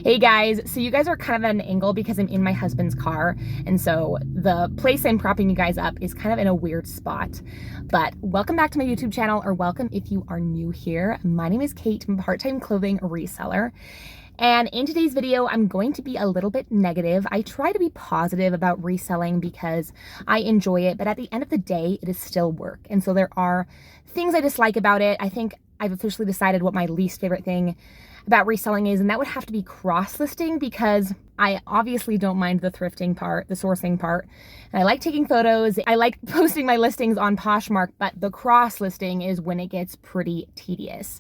Hey guys, so you guys are kind of at an angle because I'm in my husband's car, and so the place I'm propping you guys up is kind of in a weird spot. But welcome back to my YouTube channel, or welcome if you are new here. My name is Kate, I'm a part-time clothing reseller. And in today's video, I'm going to be a little bit negative. I try to be positive about reselling because I enjoy it, but at the end of the day, it is still work. And so there are things I dislike about it. I think I've officially decided what my least favorite thing about reselling is, and that would have to be cross-listing, because I obviously don't mind the thrifting part, the sourcing part, and I like taking photos. I like posting my listings on Poshmark, but the cross-listing is when it gets pretty tedious.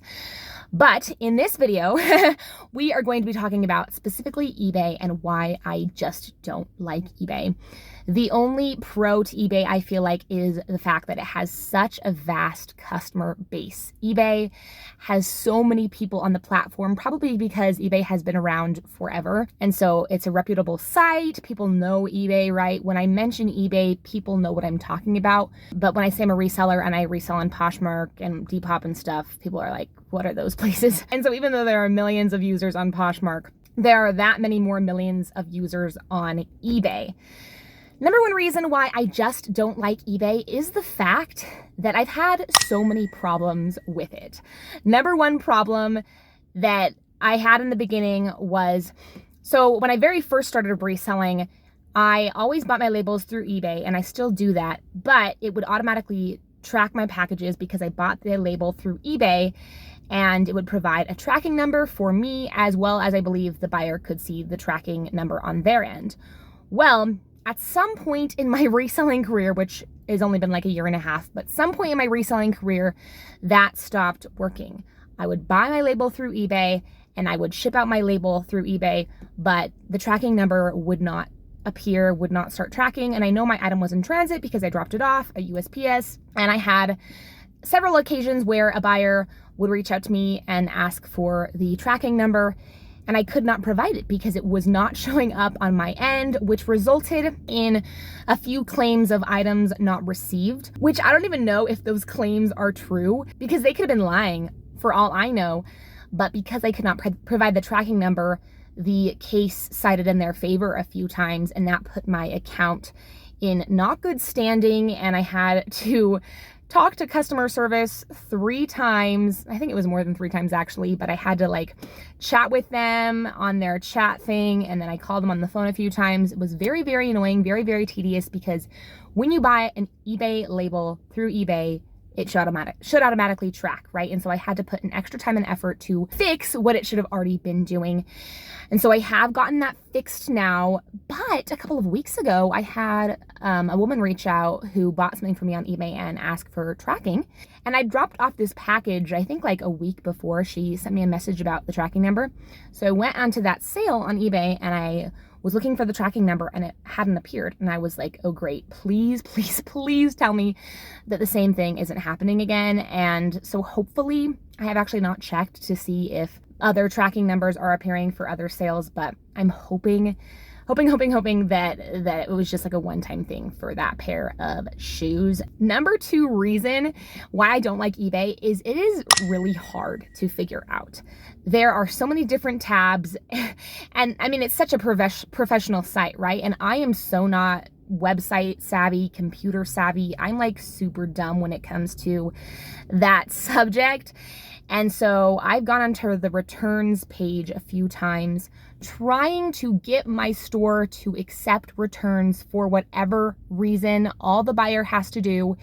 But in this video, we are going to be talking about specifically eBay and why I just don't like eBay. The only pro to eBay, I feel like, is the fact that it has such a vast customer base. eBay has so many people on the platform, probably because eBay has been around forever. And so it's a reputable site. People know eBay, right? When I mention eBay, people know what I'm talking about. But when I say I'm a reseller and I resell on Poshmark and Depop and stuff, people are like, what are those places? And so even though there are millions of users on Poshmark, there are that many more millions of users on eBay. Number one reason why I just don't like eBay is the fact that I've had so many problems with it. Number one problem that I had in the beginning was, so when I very first started reselling, I always bought my labels through eBay, and I still do that, but it would automatically track my packages because I bought the label through eBay, and it would provide a tracking number for me, as well as I believe the buyer could see the tracking number on their end. Well, at some point in my reselling career, which has only been like a year and a half, but some point in my reselling career, that stopped working. I would buy my label through eBay and I would ship out my label through eBay, but the tracking number would not appear, would not start tracking. And I know my item was in transit because I dropped it off at USPS, and I had several occasions where a buyer would reach out to me and ask for the tracking number, and I could not provide it because it was not showing up on my end, which resulted in a few claims of items not received, which I don't even know if those claims are true, because they could have been lying for all I know. But because I could not provide the tracking number, the case cited in their favor a few times, and that put my account in not good standing, and I had to talk to customer service 3 times. I think it was more than 3 times actually, but I had to like chat with them on their chat thing, and then I called them on the phone a few times. It was very, very annoying, very, very tedious, because when you buy an eBay label through eBay, it should automatically track, right? And so I had to put an extra time and effort to fix what it should have already been doing. And so I have gotten that fixed now, but a couple of weeks ago, I had a woman reach out who bought something from me on eBay and asked for tracking. And I dropped off this package, I think like a week before she sent me a message about the tracking number. So I went onto that sale on eBay and I was looking for the tracking number, and it hadn't appeared. And I was like, oh great, please, please, please tell me that the same thing isn't happening again. And so hopefully, I have actually not checked to see if other tracking numbers are appearing for other sales, but I'm hoping that it was just like a one-time thing for that pair of shoes. Number 2 reason why I don't like eBay is it is really hard to figure out. There are so many different tabs, and I mean, it's such a professional site, right? And I am so not website savvy, computer savvy. I'm like super dumb when it comes to that subject. And so I've gone onto the returns page a few times trying to get my store to accept returns for whatever reason. All the buyer has to do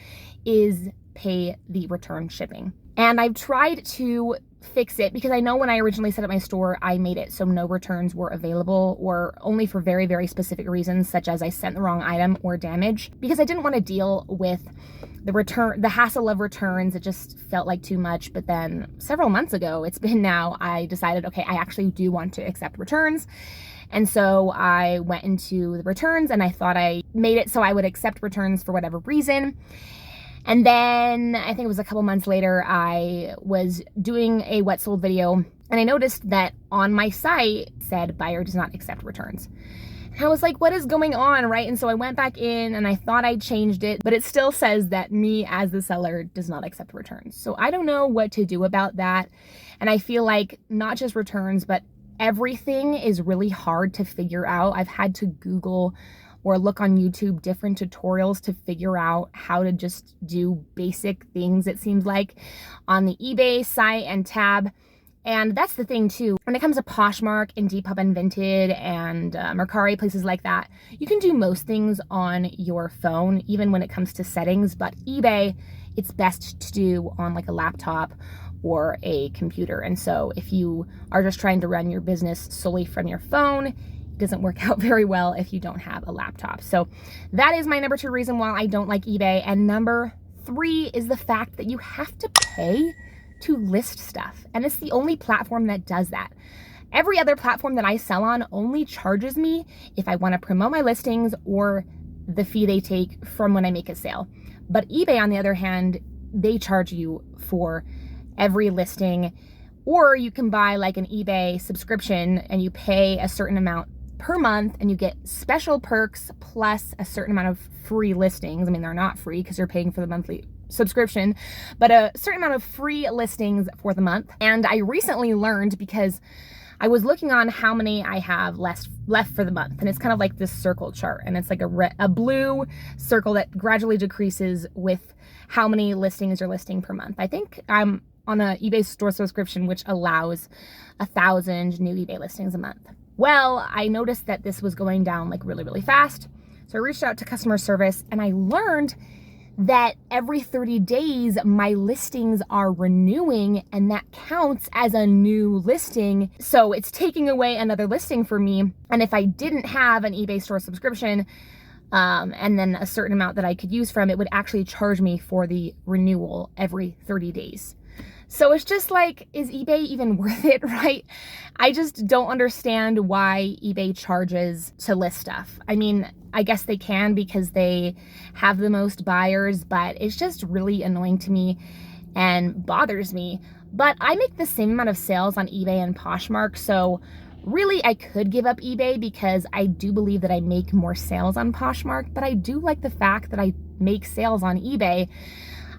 is pay the return shipping. And I've tried to fix it because I know when I originally set up my store, I made it so no returns were available, or only for very, very specific reasons, such as I sent the wrong item or damage, because I didn't want to deal with the hassle of returns. It just felt like too much. But then several months ago, it's been now, I decided, okay, I actually do want to accept returns. And so I went into the returns, and I thought I made it so I would accept returns for whatever reason. And then I think it was a couple months later, I was doing a what sold video, and I noticed that on my site it said buyer does not accept returns. And I was like, what is going on, right? And so I went back in and I thought I changed it, but it still says that me as the seller does not accept returns. So I don't know what to do about that. And I feel like not just returns, but everything is really hard to figure out. I've had to Google or look on YouTube different tutorials to figure out how to just do basic things, it seems like, on the eBay site and tab. And that's the thing too, when it comes to Poshmark and Depop and Vinted and Mercari, places like that, you can do most things on your phone, even when it comes to settings, but eBay, it's best to do on like a laptop or a computer. And so if you are just trying to run your business solely from your phone, it doesn't work out very well if you don't have a laptop. So that is my number 2 reason why I don't like eBay. And number 3 is the fact that you have to pay to list stuff. And it's the only platform that does that. Every other platform that I sell on only charges me if I want to promote my listings or the fee they take from when I make a sale. But eBay, on the other hand, they charge you for every listing, or you can buy like an eBay subscription and you pay a certain amount per month and you get special perks plus a certain amount of free listings. I mean, they're not free because you're paying for the monthly subscription, but a certain amount of free listings for the month. And I recently learned, because I was looking on how many I have left for the month, and it's kind of like this circle chart, and it's like a blue circle that gradually decreases with how many listings you're listing per month. I think I'm on a eBay store subscription, which allows 1,000 new eBay listings a month. Well, I noticed that this was going down like really, really fast. So I reached out to customer service and I learned that every 30 days, my listings are renewing, and that counts as a new listing. So it's taking away another listing for me. And if I didn't have an eBay store subscription, and then a certain amount that I could use from it, would actually charge me for the renewal every 30 days. So it's just like, is eBay even worth it, right? I just don't understand why eBay charges to list stuff. I mean, I guess they can because they have the most buyers, but it's just really annoying to me and bothers me. But I make the same amount of sales on eBay and Poshmark, so really I could give up eBay because I do believe that I make more sales on Poshmark, but I do like the fact that I make sales on eBay.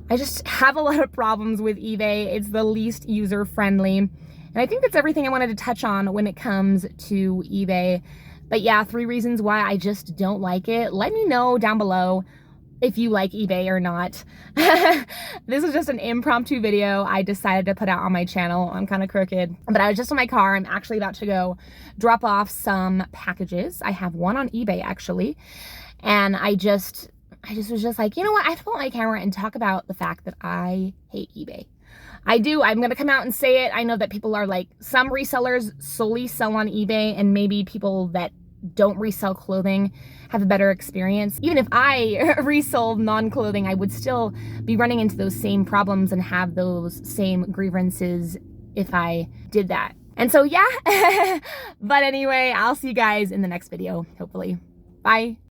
I just have a lot of problems with eBay. It's the least user-friendly. And I think that's everything I wanted to touch on when it comes to eBay. But yeah, 3 reasons why I just don't like it. Let me know down below if you like eBay or not. This is just an impromptu video I decided to put out on my channel. I'm kind of crooked, but I was just in my car. I'm actually about to go drop off some packages. I have one on eBay actually. And I just was just like, you know what? I have to pull out my camera and talk about the fact that I hate eBay. I do. I'm going to come out and say it. I know that people are like, some resellers solely sell on eBay, and maybe people that don't resell clothing have a better experience. Even if I resold non-clothing, I would still be running into those same problems and have those same grievances if I did that. And so, yeah. But anyway, I'll see you guys in the next video, hopefully. Bye.